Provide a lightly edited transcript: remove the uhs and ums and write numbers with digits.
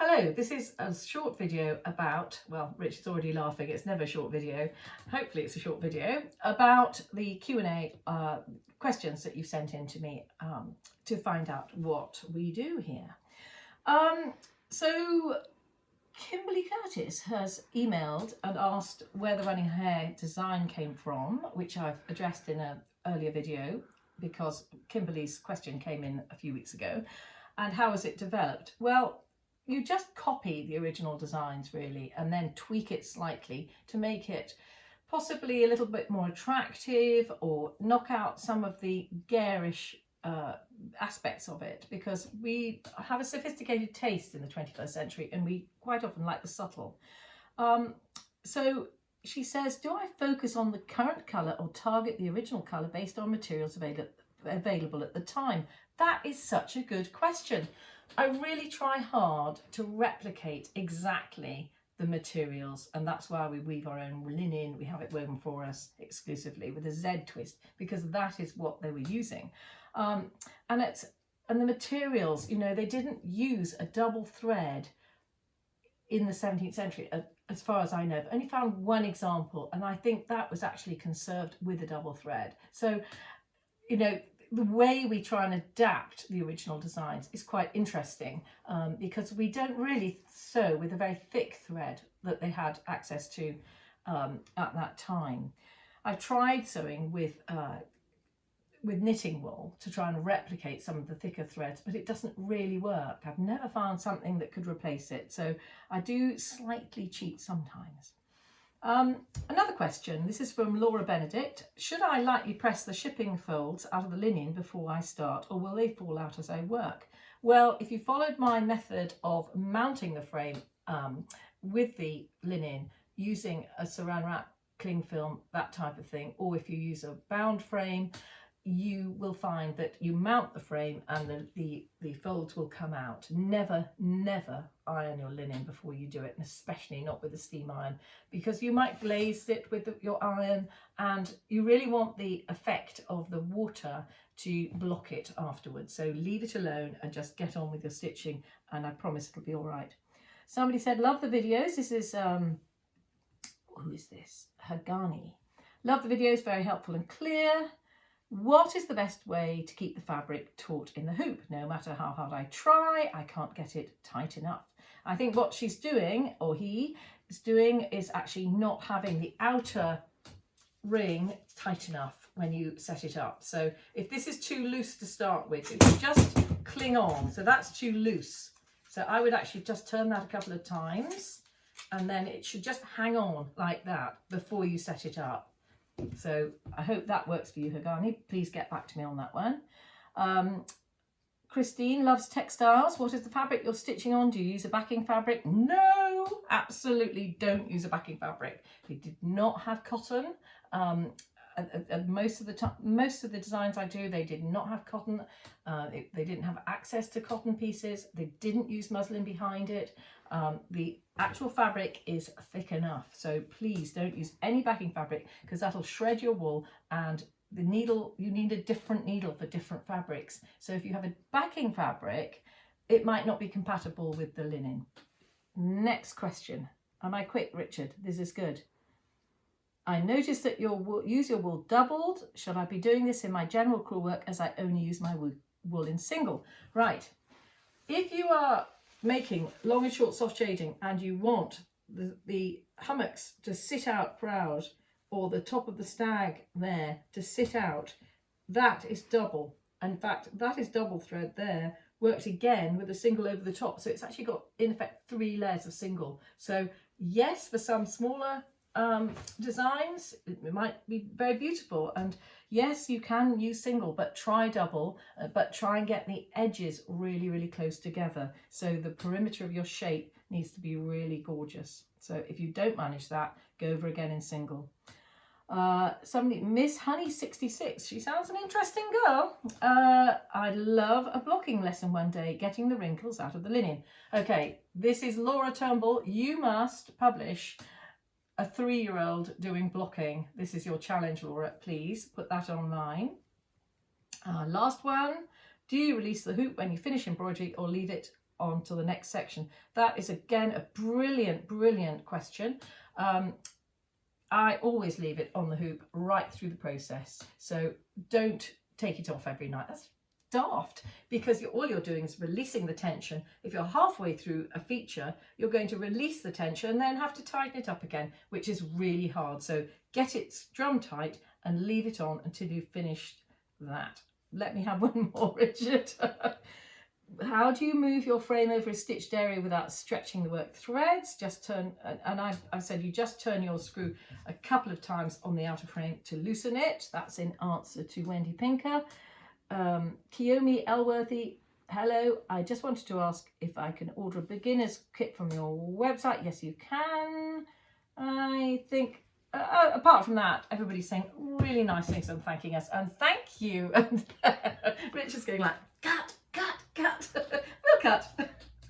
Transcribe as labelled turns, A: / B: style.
A: Hello, this is a short video about, well, Rich is already laughing, it's never a short video, hopefully it's a short video, about the Q&A questions that you've sent in to me to find out what we do here. So Kimberly Curtis has emailed and asked where the running hair design came from, which I've addressed in an earlier video because Kimberly's question came in a few weeks ago. And how has it developed? Well, you just copy the original designs really and then tweak it slightly to make it possibly a little bit more attractive or knock out some of the garish aspects of it, because we have a sophisticated taste in the 21st century and we quite often like the subtle. So she says, do I focus on the current colour or target the original colour based on materials available at the time? That is such a good question. I really try hard to replicate exactly the materials, and that's why we weave our own linen. We have it woven for us exclusively with a Z twist, because that is what they were using. And the materials, you know, they didn't use a double thread in the 17th century, as far as I know. I've only found one example, and I think that was actually conserved with a double thread. So, you know, the way we try and adapt the original designs is quite interesting, because we don't really sew with a very thick thread that they had access to at that time. I've tried sewing with knitting wool to try and replicate some of the thicker threads, but it doesn't really work. I've never found something that could replace it, so I do slightly cheat sometimes. Another question, this is from Laura Benedict. Should I lightly press the shipping folds out of the linen before I start, or will they fall out as I work? Well, if you followed my method of mounting the frame with the linen using a saran wrap, cling film, that type of thing, or if you use a bound frame, you will find that you mount the frame and the folds will come out. Never iron your linen before you do it, and especially not with a steam iron, because you might glaze it with your iron and you really want the effect of the water to block it afterwards. So leave it alone and just get on with your stitching, and I promise it'll be all right. Somebody said, love the videos. This is, who is this? Hagani. Love the videos, very helpful and clear. What is the best way to keep the fabric taut in the hoop? No matter how hard I try, I can't get it tight enough. I think what she's doing, or he is doing, is actually not having the outer ring tight enough when you set it up. So if this is too loose to start with, it will just cling on. So that's too loose. So I would actually just turn that a couple of times, and then it should just hang on like that before you set it up. So I hope that works for you, Hagani. Please get back to me on that one. Christine loves textiles. What is the fabric you're stitching on? Do you use a backing fabric? No, absolutely don't use a backing fabric. We did not have cotton. Most of the designs I do, they did not have cotton. They didn't have access to cotton pieces. They didn't use muslin behind it. The actual fabric is thick enough, so please don't use any backing fabric, because that'll shred your wool, and the needle, you need a different needle for different fabrics. So if you have a backing fabric, it might not be compatible with the linen. Next question. Am I quick, Richard? This is good. I noticed that your wool doubled. Should I be doing this in my general crewel work, as I only use my wool in single? Right. If you are making long and short soft shading and you want the hummocks to sit out proud, or the top of the stag there to sit out, that is double. In fact, that is double thread there, worked again with a single over the top. So it's actually got, in effect, 3 layers of single. So yes, for some smaller designs, it might be very beautiful, and yes, you can use single, but try double, but try and get the edges really close together, so the perimeter of your shape needs to be really gorgeous. So if you don't manage that, go over again in single. Somebody, Miss Honey 66, she sounds an interesting girl. I'd love a blocking lesson one day, getting the wrinkles out of the linen. Okay, this is Laura Turnbull. You must publish a 3-year-old doing blocking. This is your challenge, Laura. Please put that online. Last one. Do you release the hoop when you finish embroidery, or leave it on to the next section? That is again a brilliant question. I always leave it on the hoop right through the process, so don't take it off every night. That's daft, because all you're doing is releasing the tension. If you're halfway through a feature, you're going to release the tension and then have to tighten it up again, which is really hard. So get it drum tight and leave it on until you've finished that. Let me have one more, Richard. How do you move your frame over a stitched area without stretching the work threads? Just turn, and I've said you just turn your screw a couple of times on the outer frame to loosen it. That's in answer to Wendy Pinker. Kiyomi Elworthy, hello. I just wanted to ask if I can order a beginner's kit from your website. Yes, you can. I think, apart from that, everybody's saying really nice things and thanking us. And thank you. And Richard's going like, cut. We'll cut.